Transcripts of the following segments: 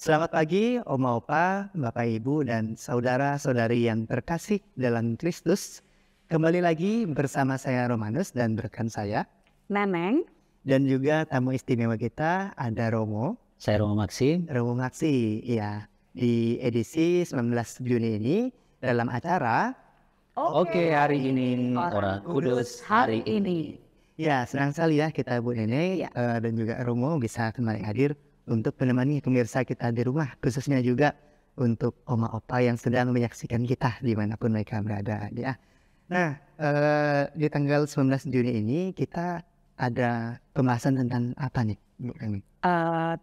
Selamat pagi, Oma Opa, Bapak Ibu, dan saudara-saudari yang terkasih dalam Kristus. Kembali lagi bersama saya Romanus dan rekan saya. Neneng. Dan juga tamu istimewa kita ada Romo. Saya Romo Maxim. Romo Maxi, ya. Di edisi 19 Juni ini dalam acara Oke, hari ini Orang Kudus hari ini. Ya, senang sekali ya kita Bu Nene dan juga Romo bisa kembali hadir untuk menemani pemirsa kita di rumah, khususnya juga untuk Oma Opa yang sedang menyaksikan kita dimanapun mereka berada ya. Nah, di tanggal 19 Juni ini kita ada pembahasan tentang apa nih Bu Nene?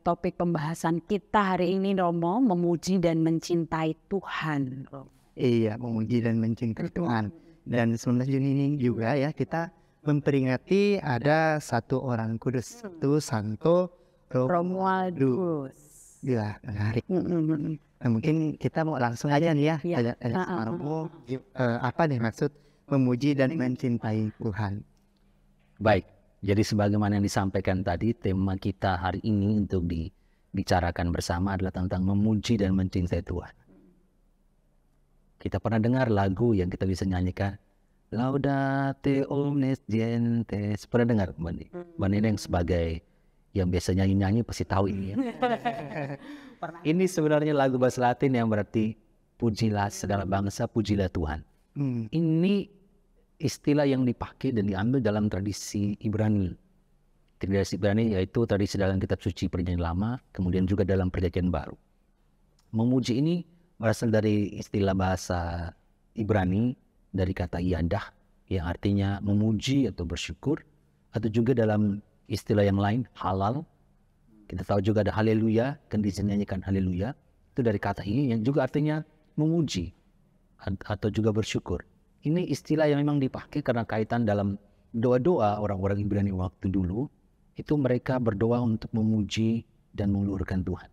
Topik pembahasan kita hari ini Romo, memuji dan mencintai Tuhan. Iya, memuji dan mencintai Tuhan. Dan 19 Juni ini juga ya kita memperingati ada satu orang kudus, itu Santo Romualdus. Ya, menarik. Nah, mungkin kita mau langsung aja nih ya, tanya sama Romo, apa nih maksud memuji dan mencintai Tuhan? Baik, jadi sebagaimana yang disampaikan tadi, tema kita hari ini untuk dibicarakan bersama adalah tentang memuji dan mencintai Tuhan. Kita pernah dengar lagu yang kita bisa nyanyikan, Laudate omnes gentes. Pernah dengar Mbak Neneng sebagai yang biasa nyanyi pasti tahu ini ya. Ini sebenarnya lagu bahasa Latin yang berarti pujilah segala bangsa, pujilah Tuhan. Ini istilah yang dipakai dan diambil dalam tradisi Ibrani. Tradisi Ibrani yaitu tradisi dalam kitab suci Perjanjian Lama, kemudian juga dalam Perjanjian Baru. Memuji ini berasal dari istilah bahasa Ibrani dari kata yadah yang artinya memuji atau bersyukur, atau juga dalam istilah yang lain, halal. Kita tahu juga ada haleluya, kan dinyanyikan haleluya. Itu dari kata ini yang juga artinya memuji atau juga bersyukur. Ini istilah yang memang dipakai karena kaitan dalam doa-doa orang-orang Ibrani waktu dulu. Itu mereka berdoa untuk memuji dan meluhurkan Tuhan.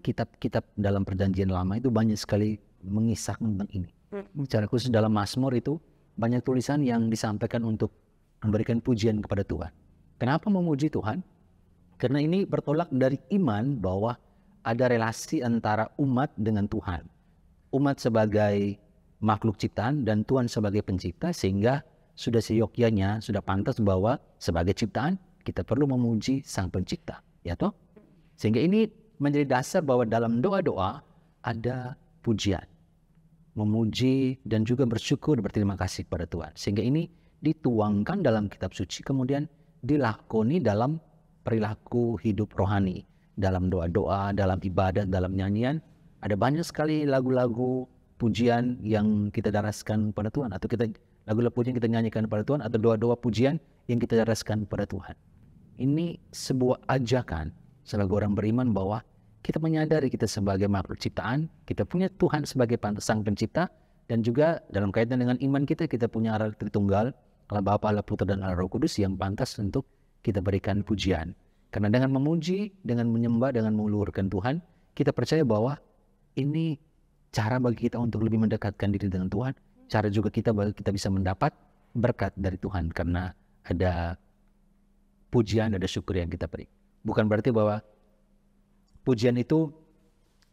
Kitab-kitab dalam Perjanjian Lama itu banyak sekali mengisahkan tentang ini. Secara khusus dalam Mazmur itu banyak tulisan yang disampaikan untuk memberikan pujian kepada Tuhan. Kenapa memuji Tuhan? Karena ini bertolak dari iman bahwa ada relasi antara umat dengan Tuhan. Umat sebagai makhluk ciptaan dan Tuhan sebagai pencipta, sehingga sudah seyogyanya, sudah pantas bahwa sebagai ciptaan kita perlu memuji Sang Pencipta. Ya toh? Sehingga ini menjadi dasar bahwa dalam doa-doa ada pujian. Memuji dan juga bersyukur, berterima kasih kepada Tuhan. Sehingga ini dituangkan dalam kitab suci, kemudian dilakoni dalam perilaku hidup rohani, dalam doa-doa, dalam ibadat, dalam nyanyian. Ada banyak sekali lagu-lagu pujian yang kita daraskan pada Tuhan, atau lagu-lagu pujian kita nyanyikan pada Tuhan, atau doa-doa pujian yang kita daraskan pada Tuhan. Ini sebuah ajakan sebagai orang beriman bahwa kita menyadari kita sebagai makhluk ciptaan, kita punya Tuhan sebagai Sang Pencipta, dan juga dalam kaitan dengan iman kita punya Allah Tritunggal, Allah Bapa, Allah Putra, dan Allah Roh Kudus yang pantas untuk kita berikan pujian. Karena dengan memuji, dengan menyembah, dengan meluhurkan Tuhan, kita percaya bahwa ini cara bagi kita untuk lebih mendekatkan diri dengan Tuhan. Cara juga kita bisa mendapat berkat dari Tuhan karena ada pujian, ada syukur yang kita beri. Bukan berarti bahwa pujian itu,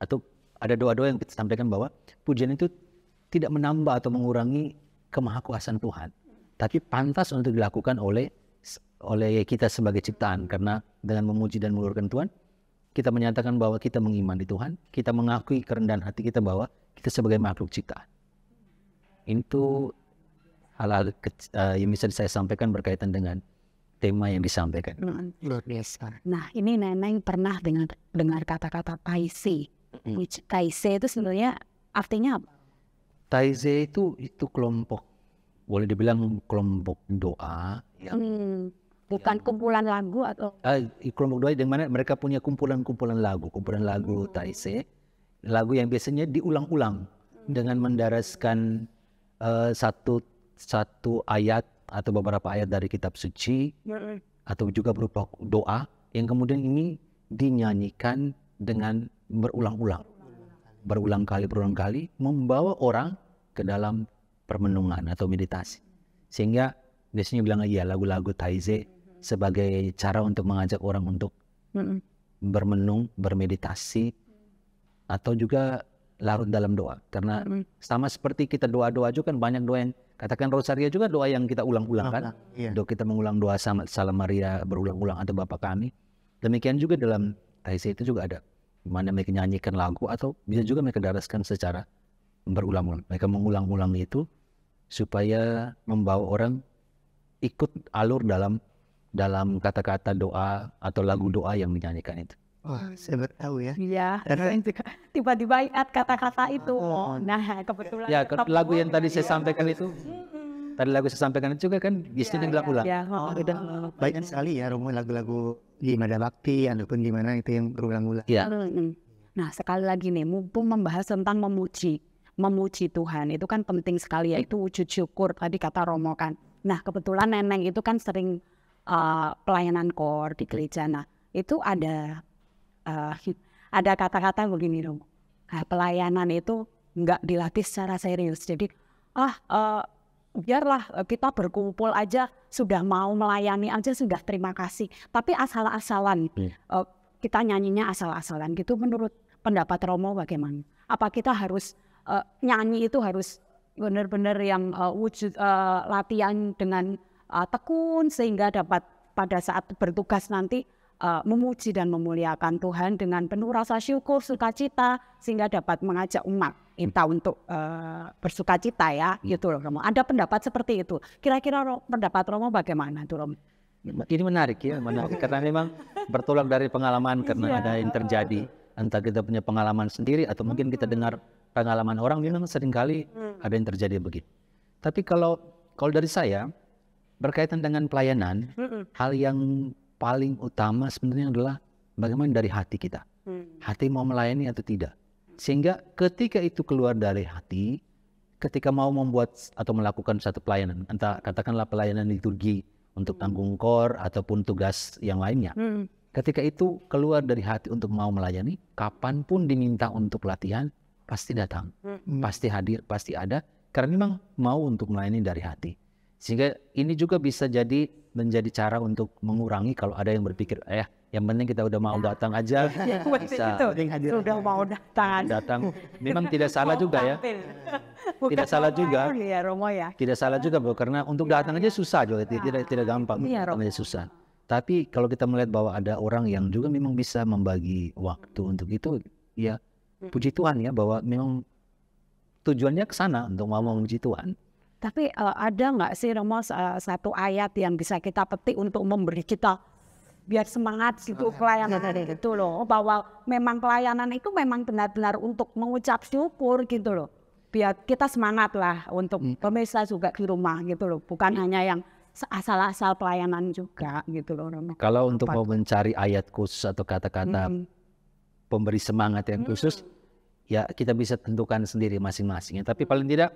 atau ada doa-doa yang kita sampaikan bahwa pujian itu tidak menambah atau mengurangi kemahakuasaan Tuhan, tapi pantas untuk dilakukan oleh kita sebagai ciptaan. Karena dengan memuji dan meluhurkan Tuhan, kita menyatakan bahwa kita mengimani Tuhan, kita mengakui kerendahan hati kita bahwa kita sebagai makhluk ciptaan. Itu hal-hal yang bisa saya sampaikan berkaitan dengan tema yang disampaikan. Luar biasa. Nah, ini Neneng pernah dengar kata-kata taise. Taise itu sebenarnya artinya apa? Taise itu kelompok, boleh dibilang kelompok doa yang bukan kumpulan lagu atau kelompok doa di mana mereka punya kumpulan lagu taise, lagu yang biasanya diulang-ulang dengan mendaraskan satu ayat atau beberapa ayat dari kitab suci, atau juga berupa doa yang kemudian ini dinyanyikan dengan berulang kali membawa orang ke dalam permenungan atau meditasi. Sehingga biasanya bilang lagu-lagu taise sebagai cara untuk mengajak orang untuk bermenung, bermeditasi atau juga larut dalam doa. Karena sama seperti kita doa-doa juga kan banyak doa yang katakan rosario juga doa yang kita ulang-ulang kan. Iya. Doa kita mengulang doa Salam Maria berulang-ulang atau Bapa Kami. Demikian juga dalam Taizé itu juga ada di mana mereka nyanyikan lagu atau bisa juga mereka daraskan secara berulang-ulang. Mereka mengulang-ulang itu supaya membawa orang ikut alur dalam kata-kata doa atau lagu doa yang dinyanyikan itu. Wah, saya baru tahu ya. Iya, Karena- saya juga tiba-tiba ingat kata-kata itu. Nah, kebetulan Ya, ketemu. lagu yang tadi saya sampaikan itu, juga kan istrinya bilang-ulang. Ya, Banyak sekali ya Romo lagu-lagu di Mada Bakti ataupun di mana itu yang berulang-ulang. Ya, Nah, sekali lagi nih, mumpung membahas tentang memuji Tuhan, itu kan penting sekali, yaitu wujud syukur, tadi kata Romo kan. Nah, kebetulan Neneng itu kan sering pelayanan kor di gereja. Nah, itu ada kata-kata begini Romo. Nah, pelayanan itu nggak dilatih secara serius. Jadi, biarlah kita berkumpul aja, sudah mau melayani aja sudah terima kasih. Tapi asal-asalan, kita nyanyinya asal-asalan gitu. Menurut pendapat Romo bagaimana? Apa kita harus nyanyi itu harus benar-benar yang wujud latihan dengan tekun sehingga dapat pada saat bertugas nanti memuji dan memuliakan Tuhan dengan penuh rasa syukur, sukacita, sehingga dapat mengajak umat kita untuk bersukacita ya, gitu loh Romo. Ada pendapat seperti itu. Kira-kira pendapat Romo bagaimana tuh Romo? ini menarik karena memang bertolak dari pengalaman karena ada yang terjadi. Entah kita punya pengalaman sendiri atau mungkin kita dengar pengalaman orang, memang seringkali ada yang terjadi begitu. Tapi kalau dari saya berkaitan dengan pelayanan, hal yang paling utama sebenarnya adalah bagaimana dari hati kita. Hati mau melayani atau tidak. Sehingga ketika itu keluar dari hati, ketika mau membuat atau melakukan satu pelayanan, entah katakanlah pelayanan liturgi untuk tanggung kor ataupun tugas yang lainnya. Ketika itu keluar dari hati untuk mau melayani, kapanpun diminta untuk latihan, pasti datang, pasti hadir, pasti ada, karena memang mau untuk melayani dari hati. Sehingga ini juga bisa menjadi cara untuk mengurangi kalau ada yang berpikir, yang penting kita udah mau datang aja, bisa Sudah mau datang. Memang tidak salah juga ya. Tidak salah juga. Ya, Romo ya. Tidak salah juga, Bro, karena untuk datang aja susah juga, tidak gampang. Iya, Romo. Susah. Tapi kalau kita melihat bahwa ada orang yang juga memang bisa membagi waktu untuk itu, ya puji Tuhan ya, bahwa memang tujuannya ke sana untuk mau memuji Tuhan. Tapi ada nggak sih Romo satu ayat yang bisa kita petik untuk memberi kita biar semangat gitu pelayanan itu loh, bahwa memang pelayanan itu memang benar-benar untuk mengucap syukur gitu loh, biar kita semangat lah untuk pemirsa juga di rumah gitu loh, bukan hanya yang asal-asal pelayanan juga gitu loh Romo. Kalau untuk mau mencari ayat khusus atau kata-kata pemberi semangat yang khusus, ya kita bisa tentukan sendiri masing-masing. Tapi paling tidak,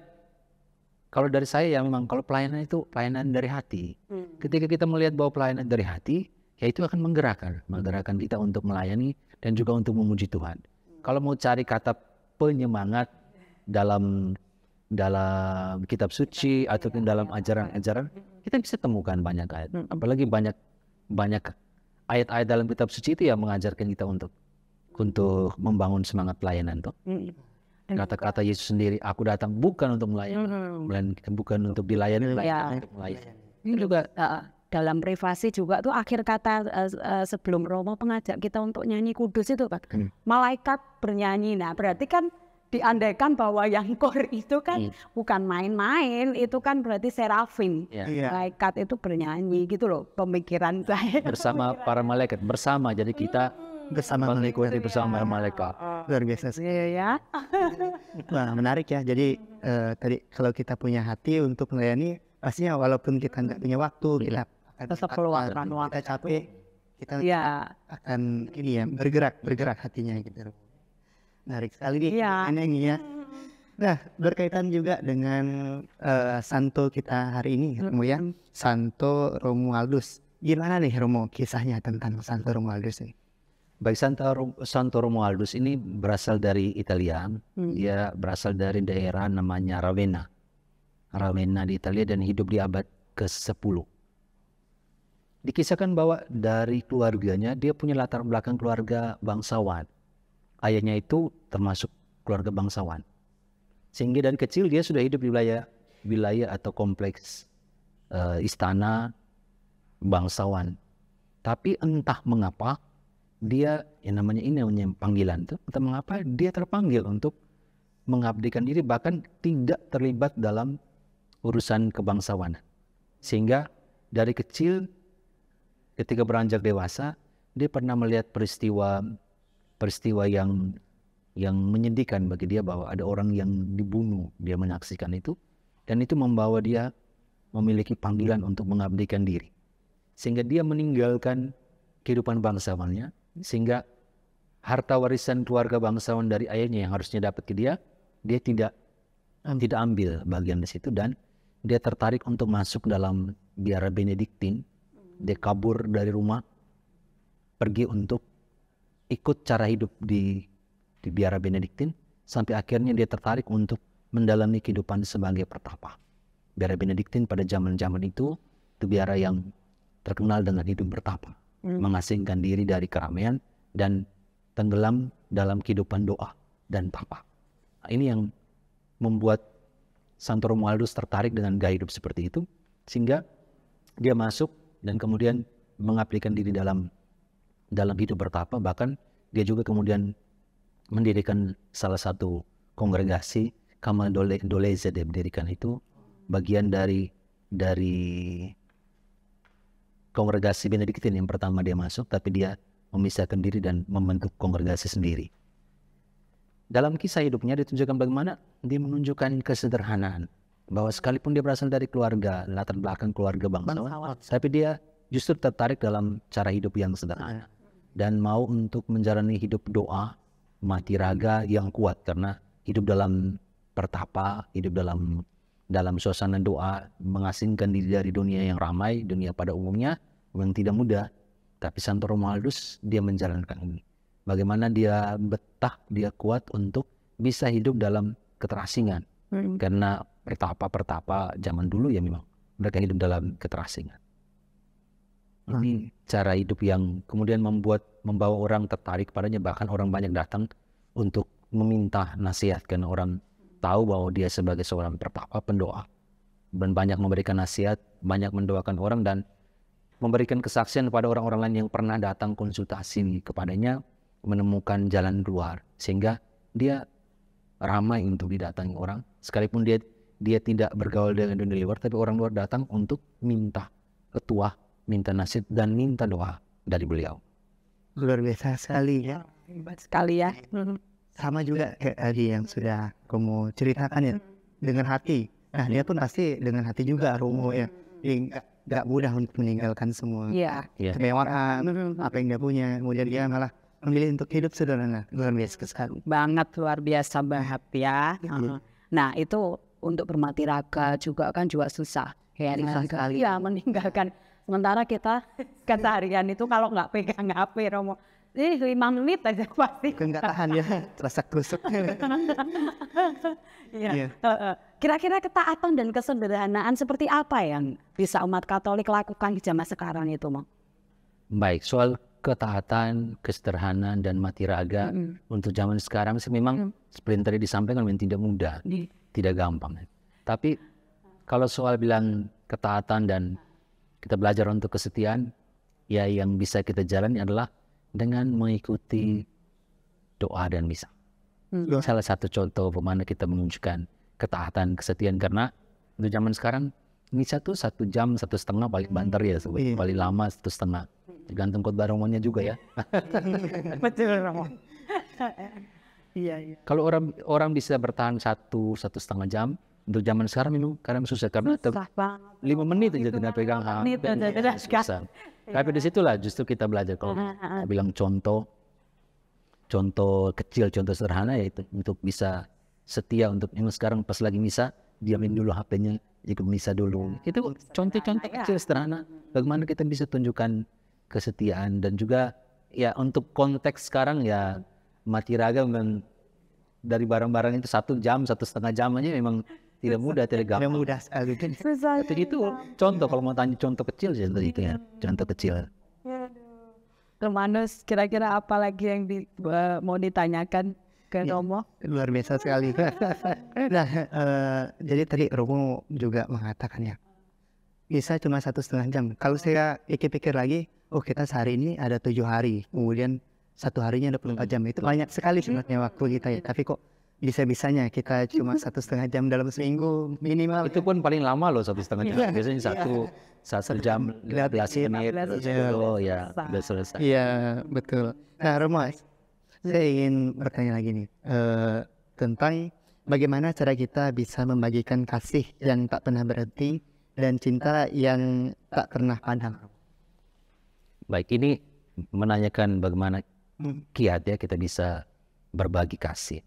kalau dari saya ya memang kalau pelayanan itu pelayanan dari hati. Ketika kita melihat bahwa pelayanan dari hati, ya itu akan menggerakkan kita untuk melayani dan juga untuk memuji Tuhan. Kalau mau cari kata penyemangat dalam kitab suci ataupun dalam ajaran-ajaran, kita bisa temukan banyak ayat. Apalagi banyak ayat-ayat dalam kitab suci itu yang mengajarkan kita untuk membangun semangat pelayanan tuh. Kata-kata Yesus sendiri, aku datang bukan untuk melayani, bukan untuk dilayani, untuk melayani. Ini juga dalam privasi juga tuh akhir kata sebelum Romo mengajak kita untuk nyanyi kudus itu kan, malaikat bernyanyi. Nah berarti kan diandaikan bahwa yang kor itu kan bukan main-main, itu kan berarti serafim, malaikat itu bernyanyi gitu loh, pemikiran saya. Bersama para malaikat, bersama, jadi kita bersama mengikuti bersama para malaikat. Luar biasa sih. Ya. Wah, menarik ya. Jadi tadi kalau kita punya hati untuk melayani, pastinya walaupun kita nggak punya waktu, kita tetap keluarkan waktu. Kita capek, kita akan bergerak hatinya gitu. Menarik sekali nih, Neneng ya. Nah, berkaitan juga dengan Santo kita hari ini, Romo ya, Santo Romualdus. Gimana nih Romo kisahnya tentang Santo Romualdus ini? Baik, Santo Romualdus ini berasal dari Italia. Dia berasal dari daerah namanya Ravenna di Italia dan hidup di abad ke-10. Dikisahkan bahwa dari keluarganya dia punya latar belakang keluarga bangsawan. ayahnya itu termasuk keluarga bangsawan. Sehingga dari kecil dia sudah hidup di wilayah atau kompleks istana bangsawan. Tapi entah mengapa dia, yang namanya panggilan itu, entah mengapa dia terpanggil untuk mengabdikan diri, bahkan tidak terlibat dalam urusan kebangsawanan. Sehingga dari kecil ketika beranjak dewasa, dia pernah melihat peristiwa yang menyedihkan bagi dia, bahwa ada orang yang dibunuh. Dia menyaksikan itu, dan itu membawa dia memiliki panggilan untuk mengabdikan diri. Sehingga dia meninggalkan kehidupan bangsawannya, sehingga harta warisan keluarga bangsawan dari ayahnya yang harusnya dapat ke dia tidak ambil bagian di situ, dan dia tertarik untuk masuk dalam biara Benediktin. Dia kabur dari rumah, pergi untuk ikut cara hidup di biara Benediktin, sampai akhirnya dia tertarik untuk mendalami kehidupan sebagai pertapa. Biara Benediktin pada zaman-zaman itu biara yang terkenal dengan hidup bertapa, mengasingkan diri dari keramaian dan tenggelam dalam kehidupan doa dan tapa. Nah, ini yang membuat Santo Romualdus tertarik dengan gaya hidup seperti itu, sehingga dia masuk dan kemudian mengabdikan diri dalam hidup bertapa. Bahkan dia juga kemudian mendirikan salah satu kongregasi, Camaldolese. Dia mendirikan itu bagian dari kongregasi Benediktin yang pertama dia masuk, tapi dia memisahkan diri dan membentuk kongregasi sendiri. Dalam kisah hidupnya ditunjukkan bagaimana dia menunjukkan kesederhanaan, bahwa sekalipun dia berasal dari keluarga, latar belakang keluarga bangsawan, tapi dia justru tertarik dalam cara hidup yang sederhana dan mau untuk menjalani hidup doa, mati raga yang kuat, karena hidup dalam pertapa, hidup dalam suasana doa, mengasingkan diri dari dunia yang ramai, dunia pada umumnya yang tidak mudah. Tapi Santo Romualdus dia menjalankan ini. Bagaimana dia betah, dia kuat untuk bisa hidup dalam keterasingan. Karena pertapa zaman dulu ya memang mereka hidup dalam keterasingan. Ini cara hidup yang kemudian membawa orang tertarik padanya, bahkan orang banyak datang untuk meminta nasihat, karena orang tahu bahwa dia sebagai seorang pertapa, pendoa, dan banyak memberikan nasihat, banyak mendoakan orang, dan memberikan kesaksian kepada orang-orang lain yang pernah datang konsultasi kepadanya, menemukan jalan keluar, sehingga dia ramai untuk didatangi orang. Sekalipun dia tidak bergaul dengan dunia luar, tapi orang luar datang untuk minta petuah, minta nasihat, dan minta doa dari beliau. Luar biasa sekali ya. Hebat sekali ya. Sama juga kayak tadi yang sudah kamu ceritakan ya, dengan hati. Nah dia pun pasti dengan hati juga Romo ya. Dia nggak mudah untuk meninggalkan semua kemewahan, apa yang dia punya, kemudian dia malah memilih untuk hidup sederhana. Luar biasa sekali. Banget, luar biasa banget ya. Nah itu untuk bermati raga juga kan juga susah. Susah sekali. Ya meninggalkan. Sementara kita keseharian itu kalau nggak pegang HP Romo, 5 menit aja pasti. Nggak tahan ya, terasa kusuk. Iya. Kira-kira ketaatan dan kesederhanaan seperti apa yang bisa umat Katolik lakukan di zaman sekarang itu, Mo? Baik, soal ketaatan, kesederhanaan, dan mati raga untuk zaman sekarang sih memang seperti yang tadi disampaikan memang tidak mudah, tidak gampang. Tapi kalau soal bilang ketaatan dan kita belajar untuk kesetiaan, ya yang bisa kita jalani adalah dengan mengikuti doa dan misa. Salah satu contoh bagaimana kita menunjukkan ketaatan, kesetiaan, karena untuk zaman sekarang misa tuh 1 jam, 1,5 paling banter ya, paling lama 1,5. Tergantung khotbah romonya juga ya. Betul Romo. Iya. Kalau orang bisa bertahan 1,5 jam, untuk zaman sekarang memang kadang susah, karena 5 menit aja tidak pegang HP. Susah. Tapi disitulah justru kita belajar. Kalau bilang contoh kecil, contoh sederhana, yaitu untuk bisa setia, untuk memang sekarang pas lagi misa diamin dulu HP-nya, ikut misa dulu. Itu contoh-contoh kecil sederhana bagaimana kita bisa tunjukkan kesetiaan. Dan juga ya untuk konteks sekarang ya mati raga memang dari barang-barang itu 1 jam, 1,5 jam aja memang tidak mudah, tidak gampang. Tidak mudah sekali. Itu contoh, kalau mau tanya contoh kecil contoh itu ya, contoh kecil. Romanus, kira-kira apa lagi yang mau ditanyakan ke Romo? Luar biasa sekali. Nah, jadi tadi Romo juga mengatakan ya, bisa cuma 1,5 jam. Kalau saya pikir-pikir lagi, oh kita sehari ini ada 7 hari, kemudian satu harinya 24 jam. Itu banyak sekali sebenarnya waktu kita ya. Tapi kok bisa-bisanya kita cuma 1,5 jam dalam seminggu minimal. Itu pun paling lama loh 1,5 jam. Biasanya satu jam 15 menit. Ya, udah selesai. Iya, betul. Nah, Romo, saya ingin bertanya lagi nih tentang bagaimana cara kita bisa membagikan kasih yang tak pernah berhenti dan cinta yang tak pernah padam. Baik, ini menanyakan bagaimana kiat ya kita bisa berbagi kasih.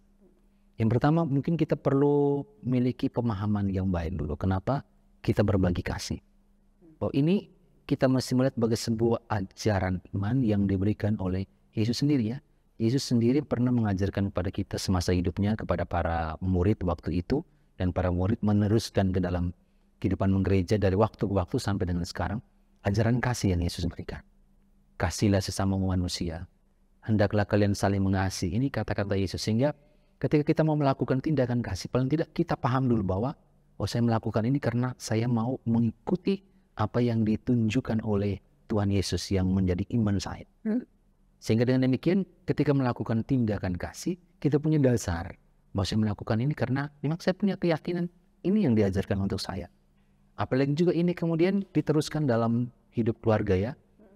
Yang pertama mungkin kita perlu memiliki pemahaman yang baik dulu. Kenapa kita berbagi kasih? Bahwa ini kita mesti melihat sebagai sebuah ajaran iman yang diberikan oleh Yesus sendiri ya. Yesus sendiri pernah mengajarkan kepada kita semasa hidupnya, kepada para murid waktu itu, dan para murid meneruskan ke dalam kehidupan gereja dari waktu ke waktu sampai dengan sekarang. Ajaran kasih yang Yesus berikan. Kasihlah sesama manusia. Hendaklah kalian saling mengasihi. Ini kata-kata Yesus. Sehingga ketika kita mau melakukan tindakan kasih, paling tidak kita paham dulu bahwa saya melakukan ini karena saya mau mengikuti apa yang ditunjukkan oleh Tuhan Yesus yang menjadi iman saya. Sehingga dengan demikian ketika melakukan tindakan kasih, kita punya dasar bahwa saya melakukan ini karena memang saya punya keyakinan ini yang diajarkan untuk saya. Apalagi juga ini kemudian diteruskan dalam hidup keluarga ya.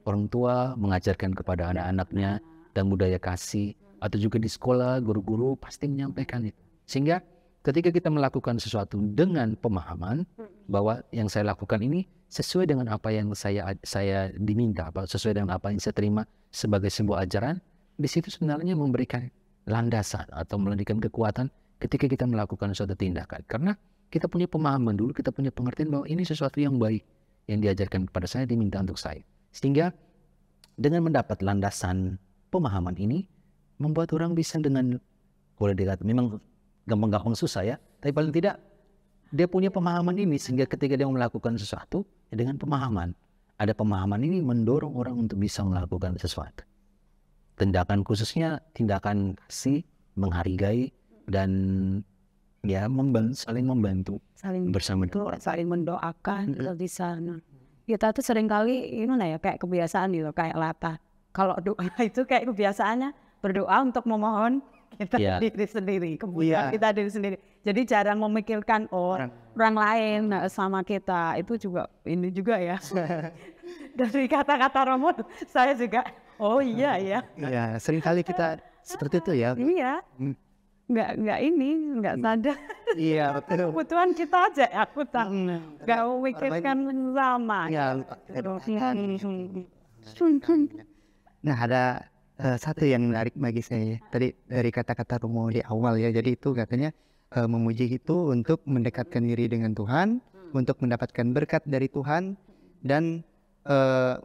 Orang tua mengajarkan kepada anak-anaknya dan budaya kasih, atau juga di sekolah guru-guru pasti menyampaikan itu. Sehingga ketika kita melakukan sesuatu dengan pemahaman bahwa yang saya lakukan ini sesuai dengan apa yang saya diminta, sesuai dengan apa yang saya terima sebagai sebuah ajaran, di situ sebenarnya memberikan landasan atau memberikan kekuatan ketika kita melakukan suatu tindakan. Karena kita punya pemahaman dulu, kita punya pengertian bahwa ini sesuatu yang baik yang diajarkan kepada saya, diminta untuk saya. Sehingga dengan mendapat landasan pemahaman ini, membuat orang bisa dengan, boleh dikatakan memang gampang-gampang susah ya, tapi paling tidak dia punya pemahaman ini sehingga ketika dia melakukan sesuatu ya dengan pemahaman. Ada pemahaman ini mendorong orang untuk bisa melakukan sesuatu. Tindakan khususnya tindakan kasih, menghargai dan ya saling membantu bersama. Saling mendoakan di sana. Kita tuh seringkali kayak kebiasaan gitu, kayak latah. Kalau doa itu kayak kebiasaannya berdoa untuk memohon kita diri sendiri, kemudian kita diri sendiri. Jadi jarang memikirkan orang lain sama kita. Itu juga ini juga ya. Dari kata-kata Romo saya juga iya ya. Iya, seringkali kita seperti itu ya. Iya. Nggak sadar. Iya, betul. Kebutuhan kita aja aku tak nggak memikirkan sama. Ya, nah, ada satu yang menarik bagi saya tadi dari kata-kata Romo di awal ya. Jadi itu katanya memuji itu untuk mendekatkan diri dengan Tuhan, untuk mendapatkan berkat dari Tuhan, dan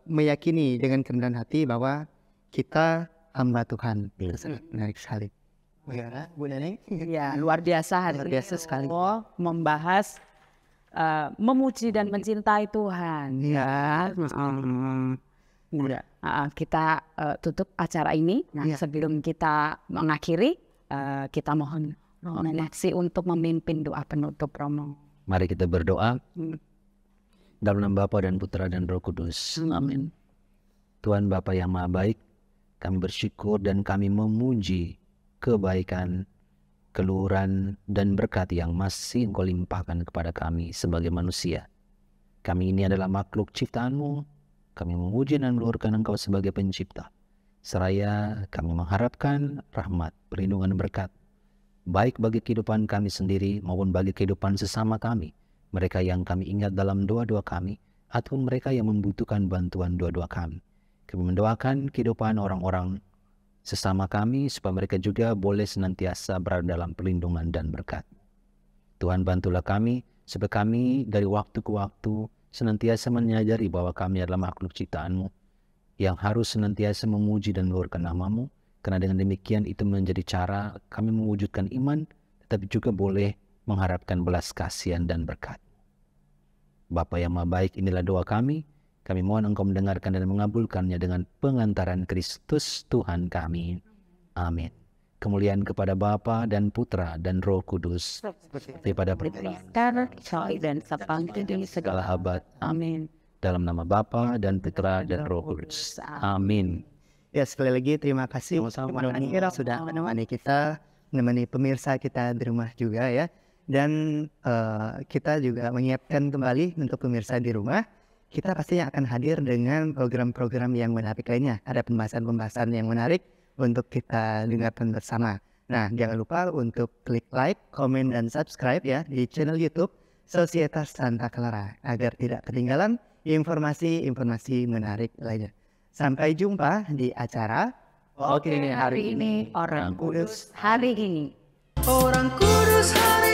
meyakini dengan kerendahan hati bahwa kita hamba Tuhan. Itu sangat menarik sekali. Bagaimana, Bu Neneng? Ya, luar biasa hari ini sekali. Membahas memuji dan mencintai Tuhan. Ya. Kita tutup acara ini. Sebelum kita mengakhiri, kita mohon Neksi untuk memimpin doa penutup Romo. Mari kita berdoa. Dalam nama Bapa dan Putra dan Roh Kudus. Amin. Tuhan Bapa yang Maha Baik, kami bersyukur dan kami memuji kebaikan, keluhuran, dan berkat yang masih Engkau limpahkan kepada kami sebagai manusia. Kami ini adalah makhluk ciptaan-Mu. Kami memuji dan meluhurkan Engkau sebagai pencipta. Seraya kami mengharapkan rahmat, perlindungan, berkat, baik bagi kehidupan kami sendiri maupun bagi kehidupan sesama kami, mereka yang kami ingat dalam doa-doa kami, ataupun mereka yang membutuhkan bantuan doa-doa kami. Kami mendoakan kehidupan orang-orang sesama kami supaya mereka juga boleh senantiasa berada dalam perlindungan dan berkat. Tuhan bantulah kami supaya kami dari waktu ke waktu senantiasa menyadari bahwa kami adalah makhluk ciptaan-Mu yang harus senantiasa memuji dan meluhurkan nama-Mu, karena dengan demikian itu menjadi cara kami mewujudkan iman, tetapi juga boleh mengharapkan belas kasihan dan berkat. Bapa yang Maha Baik, inilah doa kami. Kami mohon Engkau mendengarkan dan mengabulkannya dengan pengantaran Kristus Tuhan kami. Amin. Kemuliaan kepada Bapa dan Putra dan Roh Kudus, seperti pada permulaan, Sekarang, dan sampai segala abad. Amin. Dalam nama Bapa dan Putra dan Roh Kudus. Amin. Ya, sekali lagi terima kasih Sama-sama. Teman Ira sudah menemani kita, menemani pemirsa kita di rumah juga ya. Dan kita juga menyiapkan kembali untuk pemirsa di rumah. Kita pastinya akan hadir dengan program-program yang menarik lainnya. Ada pembahasan-pembahasan yang menarik untuk kita dengarkan bersama. Nah, jangan lupa untuk klik like, komen, dan subscribe ya di channel YouTube Sosietas Santa Clara agar tidak ketinggalan informasi-informasi menarik lainnya. Sampai jumpa di acara Oke, hari ini orang kudus hari ini. Orang kudus hari